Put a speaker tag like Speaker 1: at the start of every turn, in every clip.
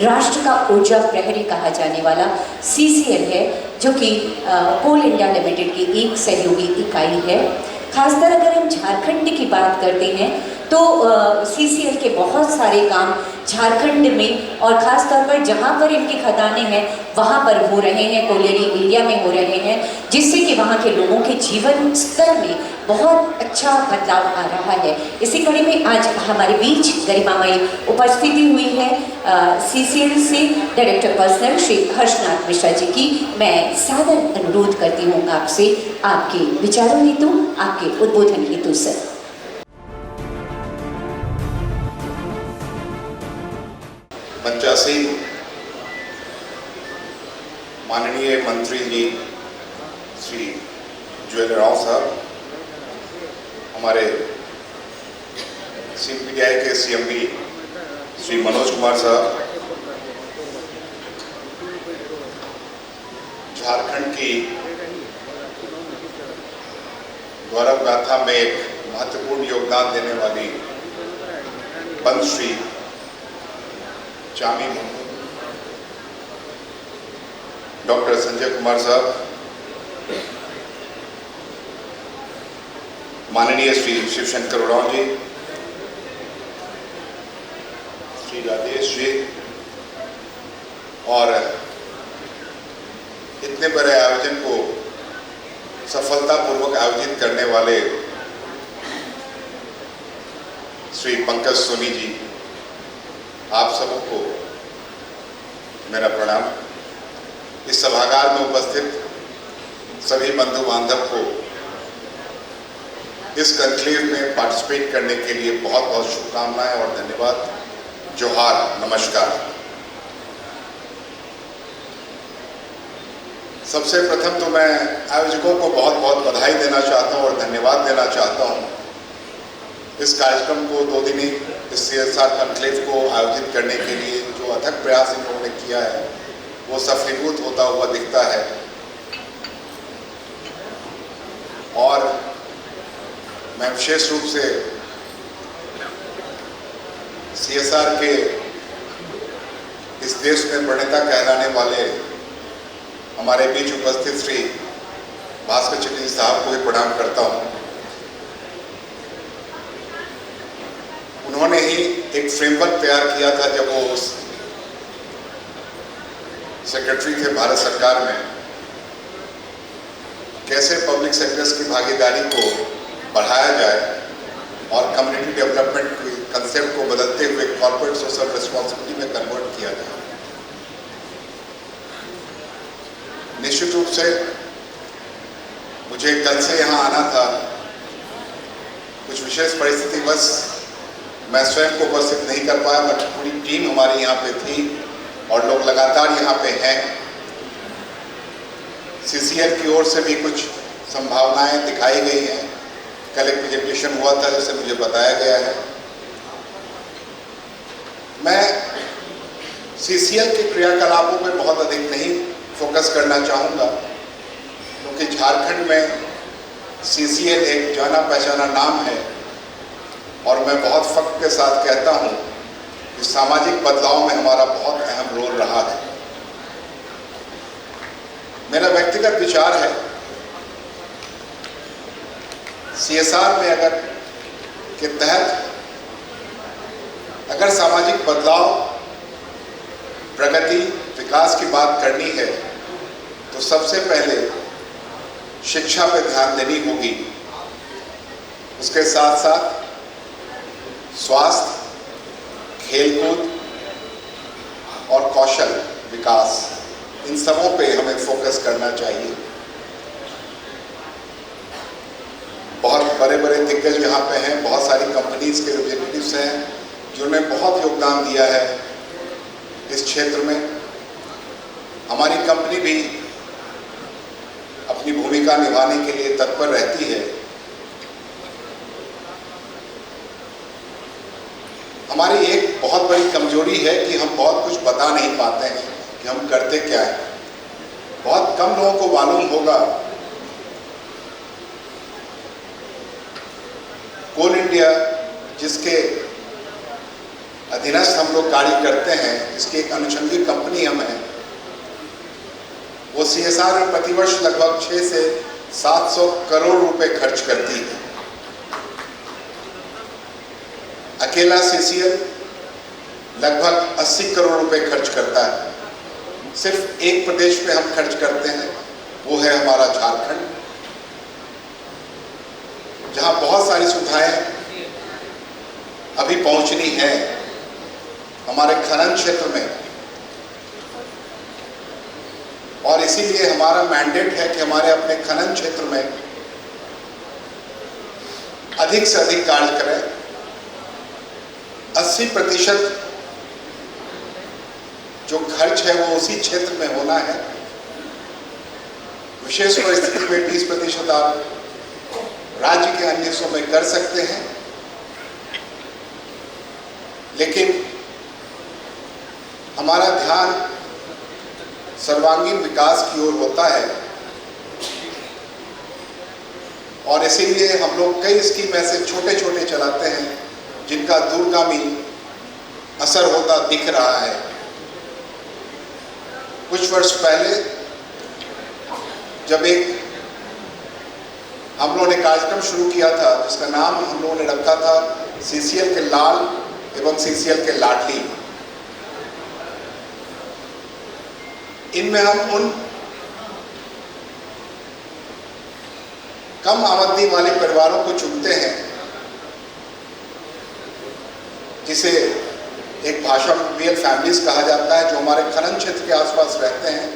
Speaker 1: राष्ट्र का ऊर्जा प्रहरी कहा जाने वाला CCL है, जो कि कोल इंडिया लिमिटेड की एक सहयोगी इकाई है। खासकर अगर हम झारखंड की बात करते हैं तो CCL के बहुत सारे काम झारखंड में और ख़ास तौर पर जहाँ पर इनकी खदानें हैं वहाँ पर हो रहे हैं, कोयलेरी एरिया में हो रहे हैं, जिससे कि वहाँ के लोगों के जीवन स्तर में बहुत अच्छा बदलाव आ रहा है। इसी कड़ी में आज हमारे बीच गरिमामयी उपस्थिति हुई है CCL से डायरेक्टर पर्सनल श्री हर्षनाथ मिश्रा जी की। मैं सादर अनुरोध करती हूँ आपसे, आपके विचारों हेतु, आपके उद्बोधन हेतु सर।
Speaker 2: पंचासी माननीय मंत्री जी श्री ज्वेलर राव साहब, हमारे CPDI के CMD श्री मनोज कुमार साहब, झारखंड की गौरव गाथा में एक महत्वपूर्ण योगदान देने वाली पंत श्री चामी डॉक्टर संजय कुमार साहब, माननीय श्री शिवशंकर उरांव जी, श्री राजेश जी, और इतने बड़े आयोजन को सफलतापूर्वक आयोजित करने वाले श्री पंकज सोनी जी, आप सबको मेरा प्रणाम। इस सभागार में उपस्थित सभी बंधु बांधव को इस कंक्लेव में पार्टिसिपेट करने के लिए बहुत बहुत शुभकामनाएं और धन्यवाद। जोहार, नमस्कार। सबसे प्रथम तो मैं आयोजकों को बहुत बहुत बधाई देना चाहता हूं और धन्यवाद देना चाहता हूं। इस कार्यक्रम को 2 दिनी इस CSR कंक्लेव को आयोजित करने के लिए जो अथक प्रयास इन लोगों ने किया है वो सफलीभूत होता हुआ दिखता है। और मैं विशेष रूप से CSR के इस देश में प्रणेता कहलाने वाले हमारे बीच उपस्थित श्री भास्कर चटर्जी साहब को भी प्रणाम करता हूँ। उन्होंने ही एक फ्रेमवर्क तैयार किया था जब वो सेक्रेटरी थे भारत सरकार में, कैसे पब्लिक सेक्टर्स की भागीदारी को बढ़ाया जाए और कम्युनिटी डेवलपमेंट के कंसेप्ट को बदलते हुए कॉर्पोरेट सोशल रिस्पॉन्सिबिलिटी में कन्वर्ट किया जाए। निश्चित रूप से मुझे कल से यहाँ आना था, कुछ विशेष परिस्थिति बस मैं स्वयं को उपस्थित नहीं कर पाया, बट पूरी टीम हमारी यहाँ पे थी और लोग लगातार यहाँ पे हैं। CCL की ओर से भी कुछ संभावनाएं दिखाई गई हैं। कल एक प्रेजेंटेशन हुआ था जिसे मुझे बताया गया है। मैं CCL के क्रियाकलापों पर बहुत अधिक नहीं फोकस करना चाहूँगा, क्योंकि झारखंड में CCL एक जाना पहचाना नाम है और मैं बहुत फख्र के साथ कहता हूँ कि सामाजिक बदलाव में हमारा बहुत अहम रोल रहा है। मेरा व्यक्तिगत विचार है, CSR में के तहत अगर सामाजिक बदलाव, प्रगति, विकास की बात करनी है तो सबसे पहले शिक्षा पे ध्यान देनी होगी। उसके साथ साथ स्वास्थ्य, खेलकूद और कौशल विकास, इन सबों पे हमें फोकस करना चाहिए। बहुत बड़े बड़े दिग्गज यहाँ पे हैं, बहुत सारी कंपनीज के रिप्रेजेंटेटिव्स हैं जिन्होंने बहुत योगदान दिया है इस क्षेत्र में। हमारी कंपनी भी अपनी भूमिका निभाने के लिए तत्पर रहती है। हमारी एक बहुत बड़ी कमजोरी है कि हम बहुत कुछ बता नहीं पाते हैं कि हम करते क्या हैं। बहुत कम लोगों को मालूम होगा कोल इंडिया, जिसके अधीनस्थ हम लोग कार्य करते हैं, इसकी एक अनुषंगिक कंपनी हम है, वो CSR में प्रतिवर्ष लगभग 600 से 700 करोड़ रुपए खर्च करती है। अकेला CCL लगभग 80 करोड़ रुपए खर्च करता है। सिर्फ एक प्रदेश पे हम खर्च करते हैं, वो है हमारा झारखंड, जहां बहुत सारी सुविधाएं अभी पहुंचनी है। हमारे खनन क्षेत्र में, और इसीलिए हमारा मैंडेट है कि हमारे अपने खनन क्षेत्र में अधिक से अधिक कार्य करें। 80% जो खर्च है वो उसी क्षेत्र में होना है। विशेष परिस्थिति में 20% आप राज्य के अन्य हिस्सों में कर सकते हैं, लेकिन हमारा ध्यान सर्वांगीण विकास की ओर होता है, और इसीलिए हम लोग कई स्कीम ऐसे छोटे छोटे चलाते हैं जिनका दूरगामी असर होता दिख रहा है। कुछ वर्ष पहले जब एक हम लोगों ने कार्यक्रम शुरू किया था जिसका नाम हम लोगों ने रखा था CCL के लाल एवं CCL के लाडली, इनमें हम उन कम आमदनी वाले परिवारों को चुनते हैं जिसे एक भाषा में रियल फैमिलीज कहा जाता है, जो हमारे खनन क्षेत्र के आसपास रहते हैं,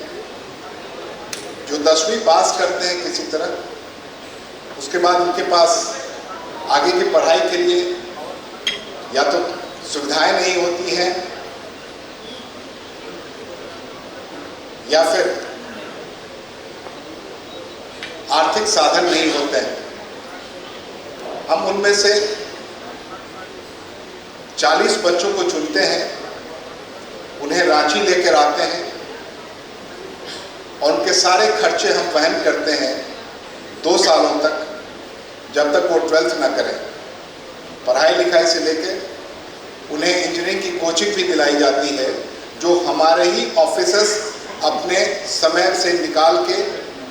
Speaker 2: जो 10वीं पास करते हैं किसी तरह, उसके बाद उनके पास आगे की पढ़ाई के लिए या तो सुविधाएं नहीं होती हैं या फिर आर्थिक साधन नहीं होते हैं। हम उनमें से 40 बच्चों को चुनते हैं, उन्हें रांची लेकर आते हैं और उनके सारे खर्चे हम वहन करते हैं 2 सालों तक, जब तक वो 12th ना करें। पढ़ाई लिखाई से लेकर उन्हें इंजीनियरिंग की कोचिंग भी दिलाई जाती है, जो हमारे ही ऑफिसर्स अपने समय से निकाल के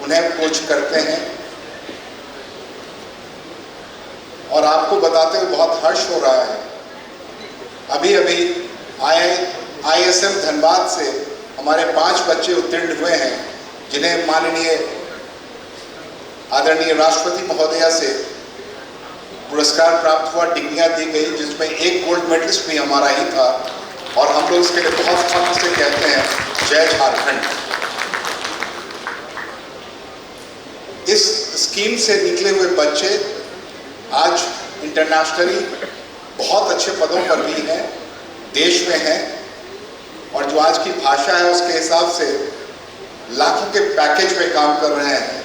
Speaker 2: उन्हें कोच करते हैं। और आपको बताते हुए बहुत हर्ष हो रहा है, अभी अभी ISM धनबाद से हमारे 5 बच्चे उत्तीर्ण हुए हैं, जिन्हें माननीय आदरणीय राष्ट्रपति महोदया से पुरस्कार प्राप्त हुआ, डिग्रियां दी गई, जिसमें एक गोल्ड मेडलिस्ट भी हमारा ही था। और हम लोग इसके लिए बहुत फख्र से कहते हैं जय झारखंड। इस स्कीम से निकले हुए बच्चे आज इंटरनेशनली बहुत अच्छे पदों पर भी हैं, देश में हैं, और जो आज की भाषा है उसके हिसाब से लाखों के पैकेज में काम कर रहे हैं।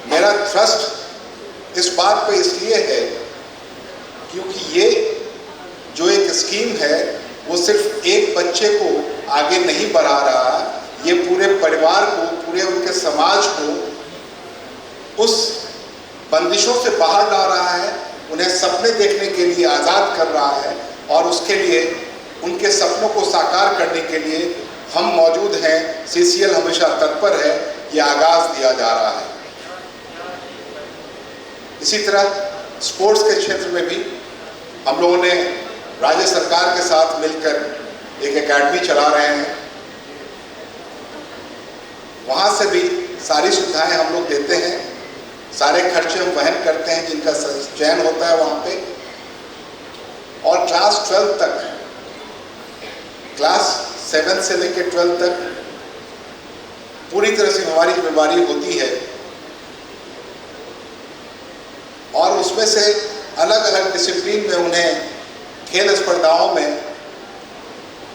Speaker 2: मेरा ट्रस्ट इस बात पे इसलिए है क्योंकि ये जो एक स्कीम है वो सिर्फ एक बच्चे को आगे नहीं बढ़ा रहा, ये पूरे परिवार को, पूरे उनके समाज को उस बंदिशों से बाहर ला रहा है, उन्हें सपने देखने के लिए आज़ाद कर रहा है, और उसके लिए उनके सपनों को साकार करने के लिए हम मौजूद हैं। CCL हमेशा तत्पर है, ये आगाज़ दिया जा रहा है। इसी तरह स्पोर्ट्स के क्षेत्र में भी हम लोगों ने राज्य सरकार के साथ मिलकर एक एकेडमी चला रहे हैं। वहाँ से भी सारी सुविधाएं हम लोग देते हैं, सारे खर्चे हम वहन करते हैं जिनका चयन होता है वहाँ पे। और क्लास 12 तक, क्लास 7 से लेकर 12 तक पूरी तरह से हमारी जिम्मेदारी होती है, और उसमें से अलग अलग डिसिप्लिन में उन्हें खेल स्पर्धाओं में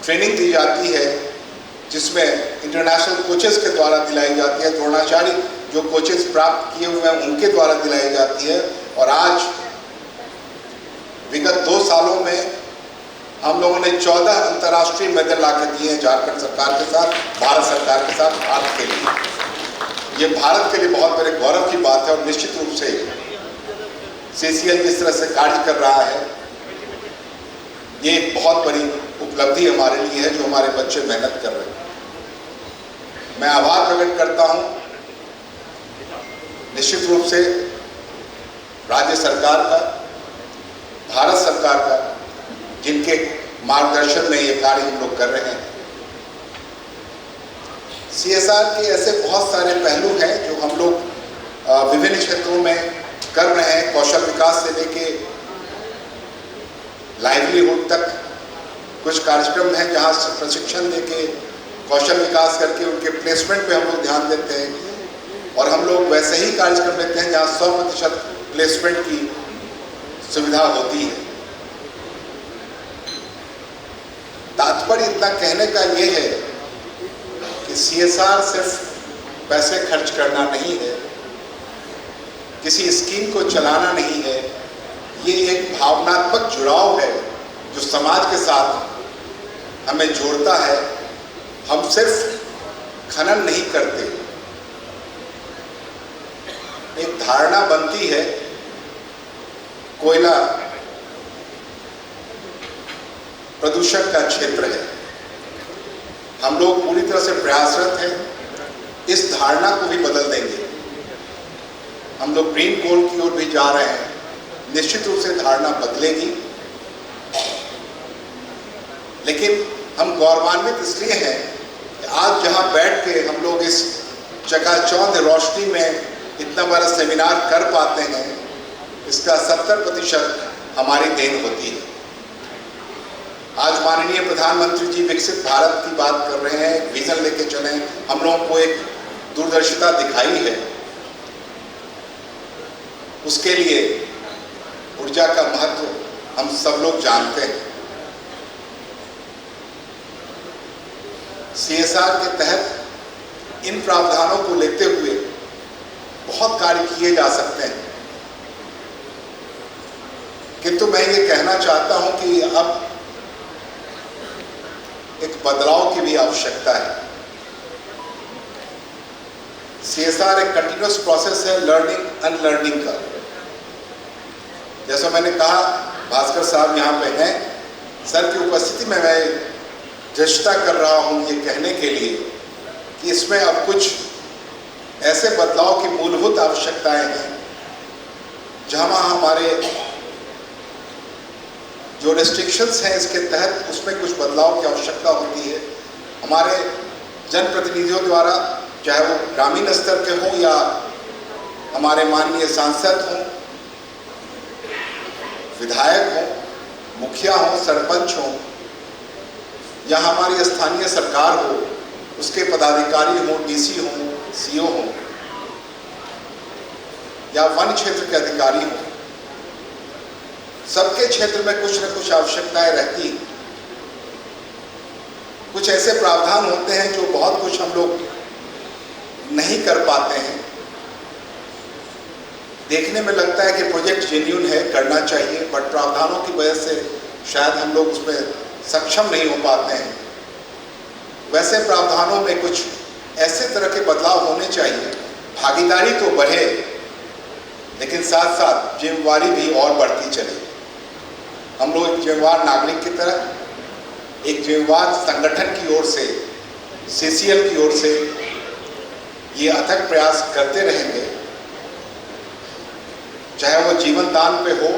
Speaker 2: ट्रेनिंग दी जाती है, जिसमें इंटरनेशनल कोचेस के द्वारा दिलाई जाती है, द्रोणाचार्य जो कोचेस प्राप्त किए हुए हैं उनके द्वारा दिलाई जाती है। और आज विगत 2 सालों में हम लोगों ने 14 अंतर्राष्ट्रीय मेडल ला कर दिए हैं झारखंड सरकार के साथ, भारत सरकार के साथ, भारत के लिए। ये भारत के लिए बहुत बड़े गौरव की बात है, और निश्चित रूप से CCL जिस तरह से कार्य कर रहा है ये एक बहुत बड़ी उपलब्धि हमारे लिए है जो हमारे बच्चे मेहनत कर रहे हैं। मैं आभार प्रकट करता हूं निश्चित रूप से राज्य सरकार का, भारत सरकार का, जिनके मार्गदर्शन में ये कार्य हम लोग कर रहे हैं। CSR के ऐसे बहुत सारे पहलू हैं जो हम लोग विभिन्न क्षेत्रों में कर रहे हैं, कौशल विकास से लेके लाइवलीहुड तक। कुछ कार्यक्रम हैं जहां प्रशिक्षण देके कौशल विकास करके उनके प्लेसमेंट पे हम लोग ध्यान देते हैं, और हम लोग वैसे ही कार्यक्रम देते हैं जहां 100% प्लेसमेंट की सुविधा होती है। तात्पर्य इतना कहने का ये है कि CSR सिर्फ पैसे खर्च करना नहीं है, किसी स्कीम को चलाना नहीं है, ये एक भावनात्मक जुड़ाव है जो समाज के साथ हमें जोड़ता है। हम सिर्फ खनन नहीं करते, एक धारणा बनती है कोयला प्रदूषण का क्षेत्र है। हम लोग पूरी तरह से प्रयासरत हैं, इस धारणा को भी बदल देंगे। हम लोग ग्रीन कोल की ओर भी जा रहे हैं, निश्चित रूप से धारणा बदलेगी। लेकिन हम गौरवान्वित इसलिए हैं कि आज जहां बैठ के हम लोग इस चकाचौंध रोशनी में इतना बड़ा सेमिनार कर पाते हैं, इसका 70% हमारी देन होती है। आज माननीय प्रधानमंत्री जी विकसित भारत की बात कर रहे हैं, विजन लेके चले। हम लोगों को एक दूरदर्शिता दिखाई है, उसके लिए ऊर्जा का महत्व हम सब लोग जानते हैं। CSR के तहत इन प्रावधानों को लेते हुए बहुत कार्य किए जा सकते हैं, किंतु मैं ये कहना चाहता हूं कि अब एक बदलाव की भी आवश्यकता है। CSR एक कंटिन्यूअस प्रोसेस है लर्निंग अनलर्निंग का। जैसा मैंने कहा, भास्कर साहब यहाँ पे हैं, सर की उपस्थिति में मैं चेष्टा कर रहा हूँ ये कहने के लिए कि इसमें अब कुछ ऐसे बदलाव की मूलभूत आवश्यकताएं हैं जहाँ हमारे जो रेस्ट्रिक्शंस हैं इसके तहत उसमें कुछ बदलाव की आवश्यकता होती है। हमारे जनप्रतिनिधियों द्वारा, चाहे वो ग्रामीण स्तर के हों या हमारे माननीय सांसद हों, विधायक हों, मुखिया हों, सरपंच हों, या हमारी स्थानीय सरकार हो, उसके पदाधिकारी हों, DC हों, CO हों, या वन क्षेत्र के अधिकारी हों, सबके क्षेत्र में कुछ न कुछ आवश्यकताएं रहती हैं। कुछ ऐसे प्रावधान होते हैं जो बहुत कुछ हम लोग नहीं कर पाते हैं। देखने में लगता है कि प्रोजेक्ट जेन्युइन है, करना चाहिए, बट प्रावधानों की वजह से शायद हम लोग उसमें सक्षम नहीं हो पाते हैं। वैसे प्रावधानों में कुछ ऐसे तरह के बदलाव होने चाहिए, भागीदारी तो बढ़े लेकिन साथ साथ जिम्मेवारी भी और बढ़ती चले। हम लोग एक जिम्मेवार नागरिक की तरह, एक जिम्मेवार संगठन की ओर से, CCL की ओर से ये अथक प्रयास करते रहेंगे, चाहे वो जीवन दान पे हो,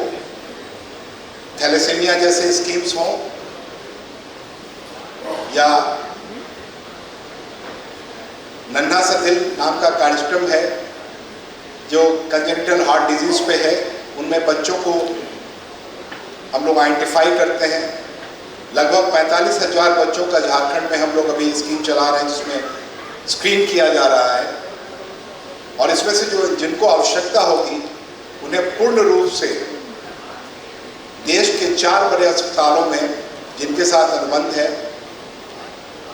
Speaker 2: थैलेसेमिया जैसे स्कीम्स हों, या नन्हा सा दिल नाम का कार्यक्रम है जो कंजेनिटल हार्ट डिजीज पे है। उनमें बच्चों को हम लोग आइडेंटिफाई करते हैं। लगभग 45,000 बच्चों का झारखंड में हम लोग अभी स्कीम चला रहे हैं जिसमें स्क्रीन किया जा रहा है, और इसमें से जो जिनको आवश्यकता होगी उन्हें पूर्ण रूप से देश के 4 बड़े अस्पतालों में जिनके साथ अनुबंध है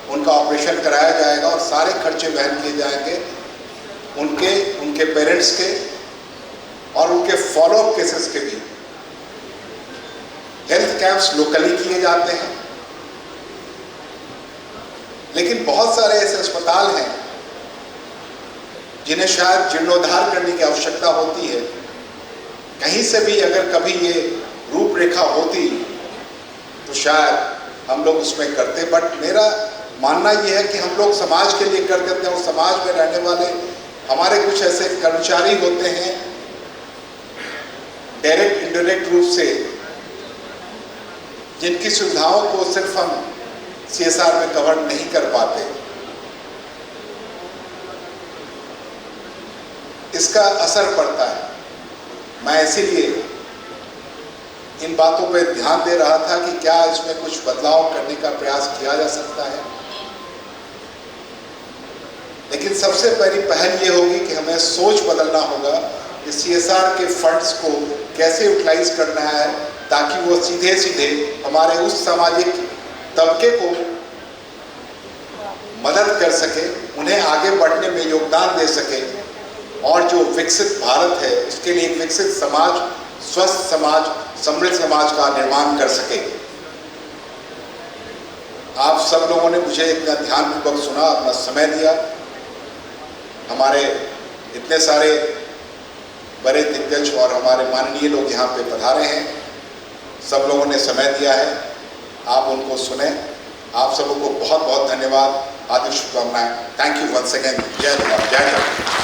Speaker 2: उनका ऑपरेशन कराया जाएगा, और सारे खर्चे वहन किए जाएंगे उनके पेरेंट्स के और उनके फॉलोअप केसेस के भी। हेल्थ कैंप्स लोकली किए जाते हैं, लेकिन बहुत सारे ऐसे अस्पताल हैं जिन्हें शायद जीर्णोद्धार करने की आवश्यकता होती है। कहीं से भी अगर कभी ये रूपरेखा होती तो शायद हम लोग उसमें करते, बट मेरा मानना ये है कि हम लोग समाज के लिए कर देते हैं और समाज में रहने वाले हमारे कुछ ऐसे कर्मचारी होते हैं डायरेक्ट इनडायरेक्ट रूप से, जिनकी सुविधाओं को सिर्फ हम CSR में कवर नहीं कर पाते। इसका असर पड़ता है। मैं इसीलिए इन बातों पे ध्यान दे रहा था कि क्या इसमें कुछ बदलाव करने का प्रयास किया जा सकता है। लेकिन सबसे पहली पहल ये होगी कि हमें सोच बदलना होगा कि CSR के फंड्स को कैसे यूटिलाइज करना है ताकि वो सीधे सीधे हमारे उस सामाजिक तबके को मदद कर सके, उन्हें आगे बढ़ने में योगदान दे सके और जो विकसित भारत है उसके लिए एक विकसित समाज, स्वस्थ समाज, समृद्ध समाज का निर्माण कर सके। आप सब लोगों ने मुझे इतना ध्यानपूर्वक सुना, अपना समय दिया। हमारे इतने सारे बड़े दिग्गज और हमारे माननीय लोग यहाँ पे पधारे हैं, सब लोगों ने समय दिया है, आप उनको सुने। आप सबको बहुत बहुत धन्यवाद, हार्दिक शुभकामनाएं। Thank you once again. जय हिंद, जय भारत।